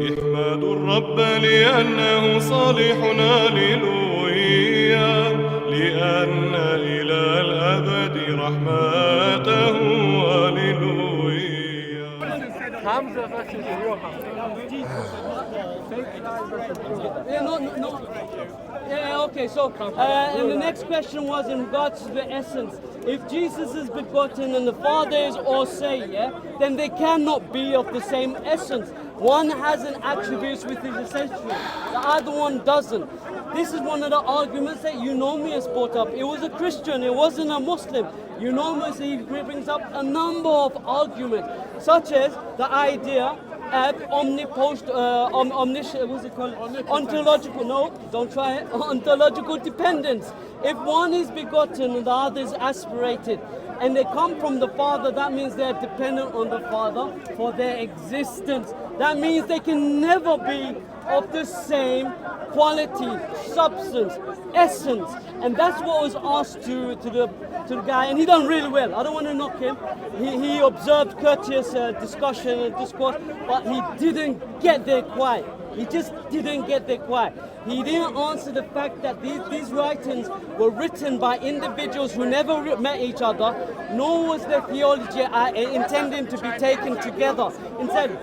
احمدوا الرب لأنه صالح هاليلويا لأن إلى الأبد رحمته هاليلويا. Hamza versus your Hamza. No. Yeah, okay, so, and the next question was in regards to the essence. If Jesus is begotten and the Father is also, yeah, then they cannot be of the same essence. One has an attributes which is essential, the other one doesn't. This is one of the arguments that Eunomius brought up. It was a Christian, it wasn't a Muslim. Eunomius, he brings up a number of arguments, such as the idea of ontological, no, don't try it, ontological dependence. If one is begotten and the other is aspirated, and they come from the Father, that means they're dependent on the Father for their existence. That means they can never be of the same quality, substance, essence. And that's what was asked to the guy, and he done really well. I don't want to knock him. He observed courteous discussion and discourse, but he didn't get there quite. He just didn't get there quite. He didn't answer the fact that these writings were written by individuals who never met each other, nor was their theology intended to be taken together. Instead,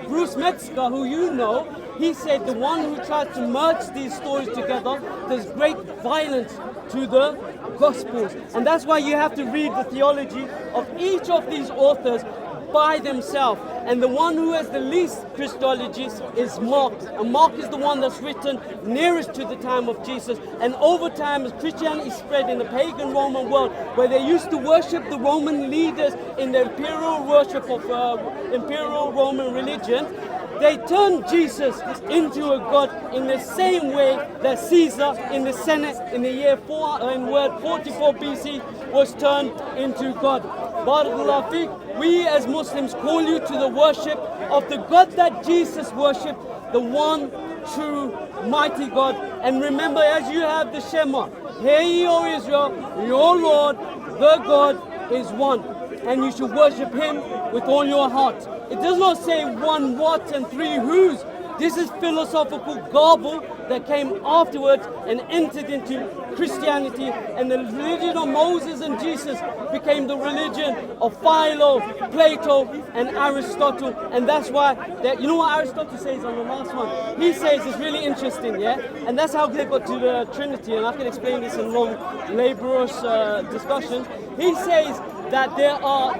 Bruce Metzger, who you know, he said the one who tries to merge these stories together does great violence to the Gospels. And that's why you have to read the theology of each of these authors by themselves. And the one who has the least Christology is Mark. And Mark is the one that's written nearest to the time of Jesus. And over time, as Christianity spread in the pagan Roman world, where they used to worship the Roman leaders in the imperial worship of imperial Roman religion, they turned Jesus into a god in the same way that Caesar in the Senate in the year 44 BC was turned into God. Barakallahu feek, we as Muslims call you to the worship of the God that Jesus worshipped, the one true mighty God. And remember, as you have the Shema, hear ye, O Israel, your Lord, the God is one. And you should worship him with all your heart. It does not say one what and three whos. This is philosophical garble that came afterwards and entered into Christianity, and the religion of Moses and Jesus became the religion of Philo, Plato, and Aristotle. And that's why, you know what Aristotle says on the last one? He says it's really interesting, yeah? And that's how they got to the Trinity, and I can explain this in long, laborious discussions. He says that there are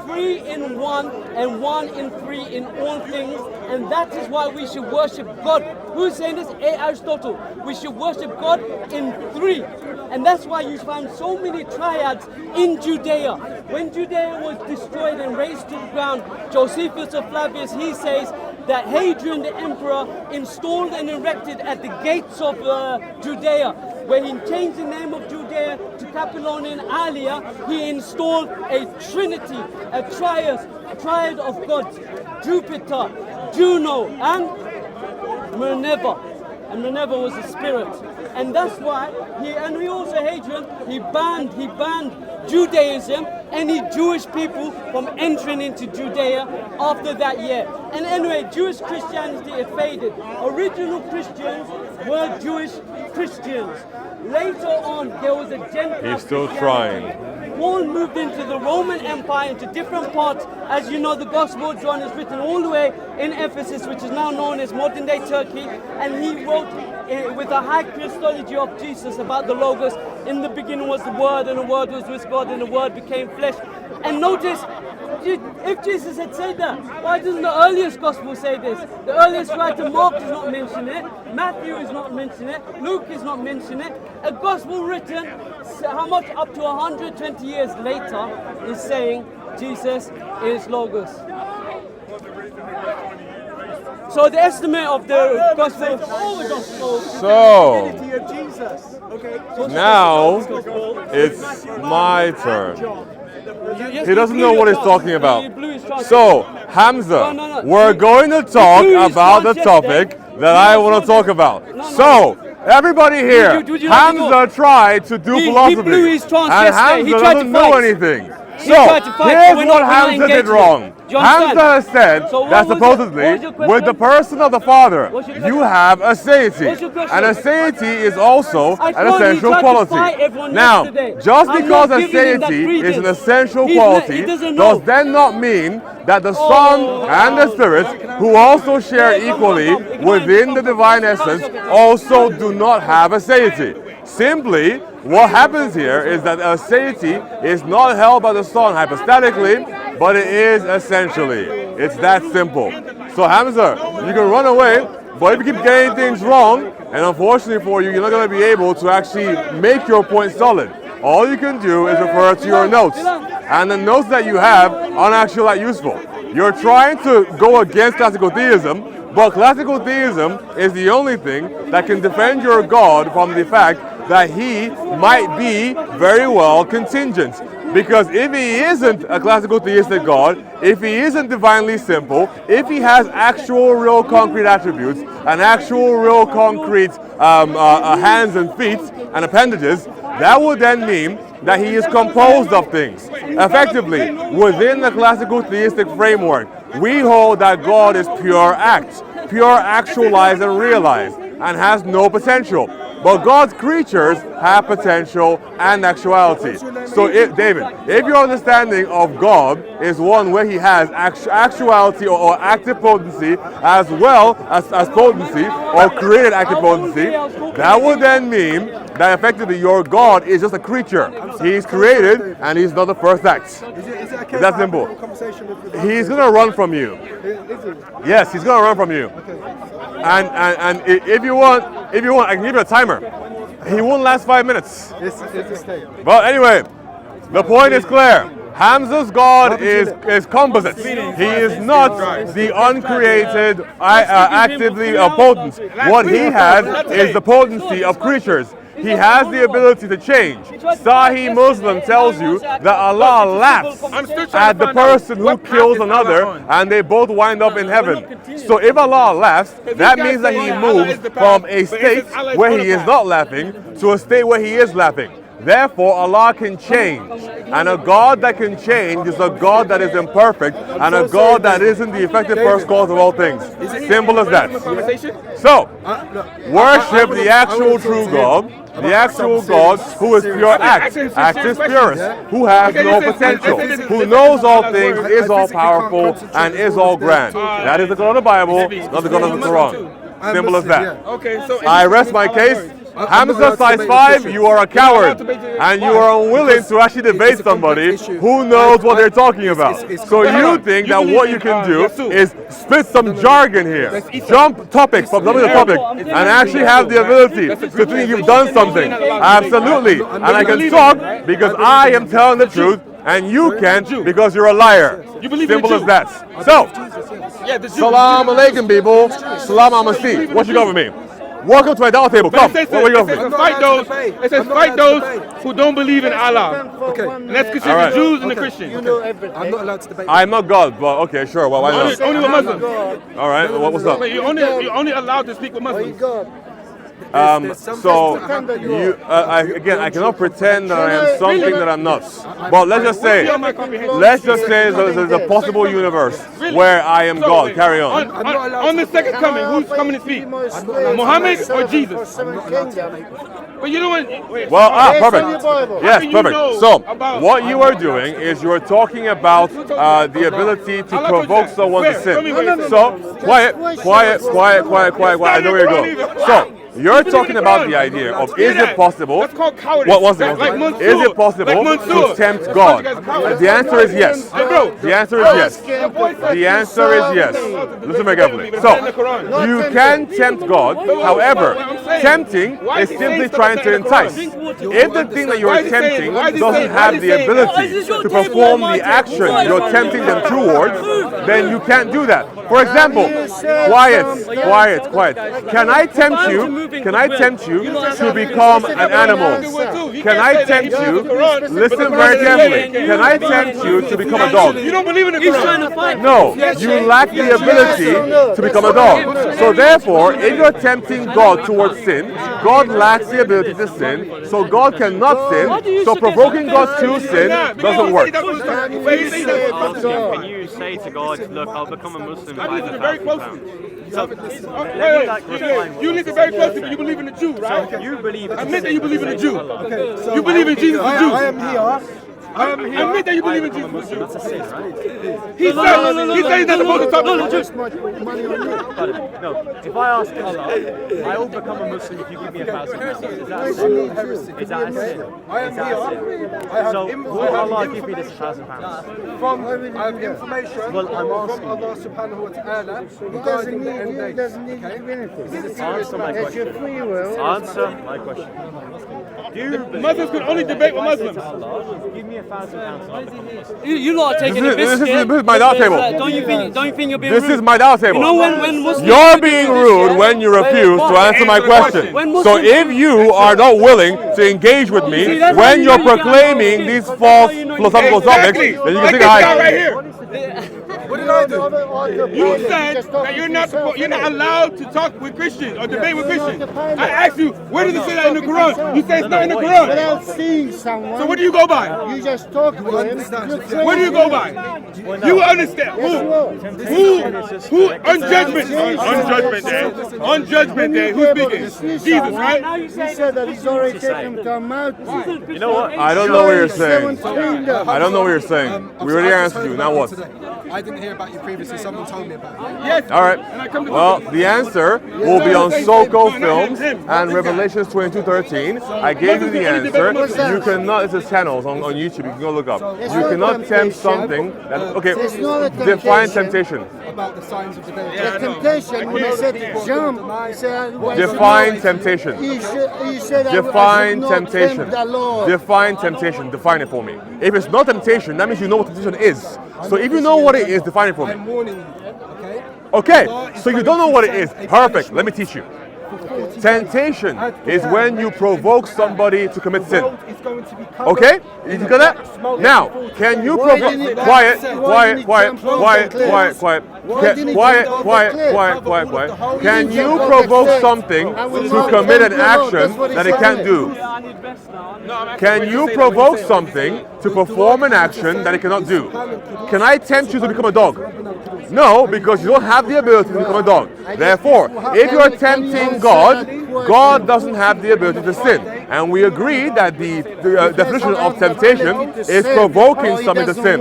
three in one and one in three in all things, and that is why we should worship God. Who's saying this? Aristotle. We should worship God in three, and that's why you find so many triads in Judea. When Judea was destroyed and razed to the ground, Josephus of Flavius, he says that Hadrian the emperor installed and erected at the gates of Judea, where he changed the name of Judea to Capilonian Alia. He installed a trinity, a triad of gods, Jupiter, Juno, and Minerva. And Minerva was a spirit. And that's why we also Hadrian, he banned Judaism, any Jewish people from entering into Judea after that year. And anyway, Jewish Christianity, it faded. Original Christians were Jewish Christians. Later on, there was a Gentile. He's still trying. Paul moved into the Roman Empire, into different parts. As you know, the Gospel of John is written all the way in Ephesus, which is now known as modern-day Turkey. And he wrote with a high Christology of Jesus about the Logos. In the beginning was the Word, and the Word was with God, and the Word became flesh. And notice, if Jesus had said that, why doesn't the earliest Gospel say this? The earliest writer, Mark, does not mention it. Matthew is not mentioning it. Luke is not mentioning it. A Gospel written, how much? Up to 120 years later, is saying Jesus is Logos. So the estimate of the Gospel, So now it's my turn. He doesn't know what he's talking about. So, Hamza, we're going to talk about the topic that I want to talk about. So, everybody here, Hamza tried to do philosophy, and Hamza doesn't know anything. He tried to fight, here's we're what not Hamza did engaging. wrong. Do you understand? Hamza has said So what that was supposedly, what was your question? with the person of the Father, What's your you question? have a deity. What's your question? And a deity is also I an told you he essential tried to quality. fight everyone Now, yesterday. just I'm because not a giving him that deity is an credence. essential He quality doesn't know. does then not mean that the Son and the Spirit, who also share equally within the divine essence, also do not have a deity. Simply, what happens here is that a deity is not held by the Son hypostatically, but it is essentially. It's that simple. So Hamza, you can run away, but if you keep getting things wrong, and unfortunately for you, you're not going to be able to actually make your point solid. All you can do is refer to your notes. And the notes that you have aren't actually that useful. You're trying to go against classical theism, but classical theism is the only thing that can defend your God from the fact that he might be very well contingent. Because if he isn't a classical theistic God, if he isn't divinely simple, if he has actual real concrete attributes and actual real concrete hands and feet and appendages, that would then mean that he is composed of things. Effectively, within the classical theistic framework, we hold that God is pure act, pure actualized and realized, and has no potential. But God's creatures have potential and actuality. So, David, if your understanding of God is one where he has actuality or active potency as well as potency or created active potency, that would then mean that effectively your God is just a creature. He's created and he's not the first act. Is it okay It's that simple. He's going to run from you. Yes, he's going to run from you. And if you want, I can give you a timer. He won't last 5 minutes. But anyway, the point is clear. Hamza's God is composite. He is not the uncreated, actively potent. What he has is the potency of creatures. He has the ability to change. Sahih Muslim tells you that Allah laughs at the person who kills another and they both wind up in heaven. So if Allah laughs, that means that he moves from a state where he is not laughing to a state where he is laughing. Therefore, Allah can change. And a God that can change is a God that is imperfect and a God that isn't the effective first cause of all things. Simple as that. So, worship the actual true God, the actual God who is pure act, actus purus, who has no potential, who knows all things, is all powerful, and is all grand. That is the God of the Bible, not the God of the Quran. Simple as that. Okay, so I rest my case. Hamza, size 5, you are a coward, and you are unwilling to actually debate somebody who knows what they're talking about. So you think that what you can do is spit some jargon here, jump topics from topic to topic, and actually have the ability to think you've done something. Absolutely. And I can talk because I am telling the truth, and you can't because you're a liar. Simple as that. So, salam alaikum, people. Salam alaikum. What you got with me? Welcome to my dial table. Come. What you got with me? It says fight those who don't believe in Allah. Okay. And that's considered the Jews and the Christians. I'm not allowed to debate. I'm not God, but okay, sure. Well, why not? Only with Muslims. All right. What's up? You're only allowed to speak with Muslims. So you again, I cannot pretend that I am something that I'm not. But let's just say there's a possible universe where I am God. Carry on. On the second coming, who's coming to speak? Muhammad or Jesus? But you know what? Well, perfect. Yes, perfect. So what you are doing is you are talking about the ability to provoke someone to sin. So quiet. I know where you're going. So you're talking about the idea of is it possible? What was it? Is it possible to tempt God? The answer is yes. The answer is yes. The answer is yes. Listen very carefully. So you can tempt God. However, tempting is simply trying to entice. If the thing that you're tempting doesn't have the ability to perform the action you're tempting them towards, then you can't do that. For example, Quiet. Can I tempt you? Can I tempt you to become an animal? Can I tempt you? Listen very carefully. Can I tempt you to become a dog? You don't believe in the He's trying to Quran. fight. No, you lack the ability to become a dog. So therefore, if you're tempting God towards sin, God lacks the ability to sin, so God cannot sin. So provoking God to sin doesn't work. Can you say to God, look, I'll become a Muslim if I have Very close £1,000? to you listen very close to me. You believe in the Jew, right? You believe in Admit that you believe in the Jew. Okay, so You believe in Jesus the Jew. I am here. Admit that you believe in Jesus the Jew. that's a sin, right? He said he's not supposed to talk about Just money on you. No, if I ask Allah, I will become a Muslim if you give me £1,000. Is that a sin? Is that a sin? I am here. I have So will Allah give me this £1,000? I have information Well, I'm from asking. Allah subhanahu wa ta'ala He regarding the end days. doesn't need to do anything. Answer my It's your question. free will. Answer my question. Do you believe Muslims can only debate with Muslims. Allah, give me £1,000? You lot are taking a This biscuit. is my dog table. Don't you think you're being This rude? is my dial You know table. when Muslims You're do being this, rude yeah? when you refuse to answer my question. When So Muslims- if you are not willing to engage with me See, that's how when you you're know you can't proclaiming know these shit. false That's how you know you philosophical can't- topics, Exactly. then you Like can this say guy hi. right here. What did I do? You said that you're not allowed to talk with Christians or debate with Christians. I asked you, where does it say that in the Quran? You say it's not in the Quran. Without seeing someone, So what do you go by? you just talk to him. Where do you go by? You understand who on judgment day? On judgment day, who's speaking? Jesus, right? He said that he's already taken him to a mountain. You know what? I don't know what you're saying. 7 kingdoms. I don't know what you're saying. We already answered you. Now what? I didn't hear about you previously. Someone told me about you. Yes. All right. Well, the answer will be on Soko Films and Revelations 22:13. I gave you the answer. You cannot. It's his channels on YouTube. You can go look up. You cannot tempt something. That, okay. It's not a Define temptation. temptation. About the signs of the day. The temptation, when he said to jump, he said, Define temptation. He said, Define I should not temptation. tempt the Lord. Define temptation. Define it for me. If it's not temptation, that means you know what temptation is. So if you know what it is, define it for I'm me. warning you. Okay. Okay, so you don't know what it is. Perfect. Let me teach you. Temptation is when you provoke somebody to commit sin. Okay? You got that? Now, can you provoke? Quiet. Can you provoke something to commit an action that it can't do? Can you provoke something to perform an action that it cannot do? Can I tempt you to become a dog? No, because you don't have the ability to become a dog. Therefore, if you're tempting God, God doesn't have the ability to sin. And we agree that the definition of temptation is provoking something to sin.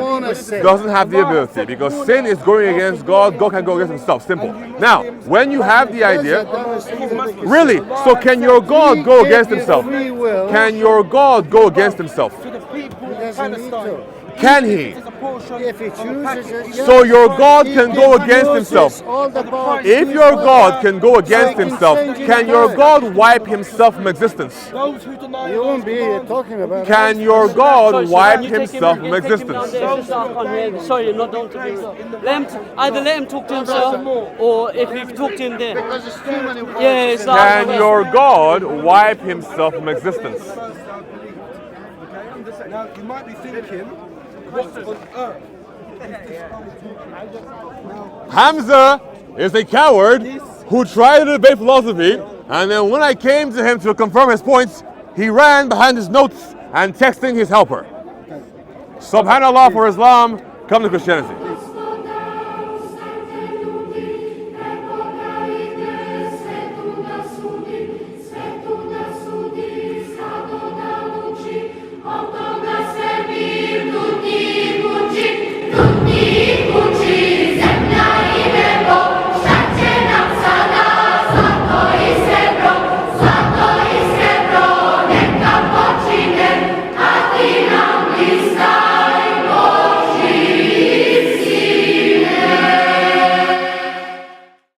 Doesn't have the ability because sin is going against God. God can go against himself. Simple. Now, when you have the idea, really, so can your God go against himself? Can your God go against himself? Can he? If he chooses it, So your God can go against himself. If your God can go against himself, can your God wipe himself from existence? You won't be here talking about it. Can your God wipe himself from existence? Sorry, not don't to be rude. Either let him talk to himself, or if you've talked to him there. Because it's too many words. Yeah, it's like Can your God wipe himself from existence? Now you might be thinking, what on earth? Hamza is a coward who tried to debate philosophy, and then when I came to him to confirm his points, he ran behind his notes and texting his helper. Subhanallah for Islam, come to Christianity.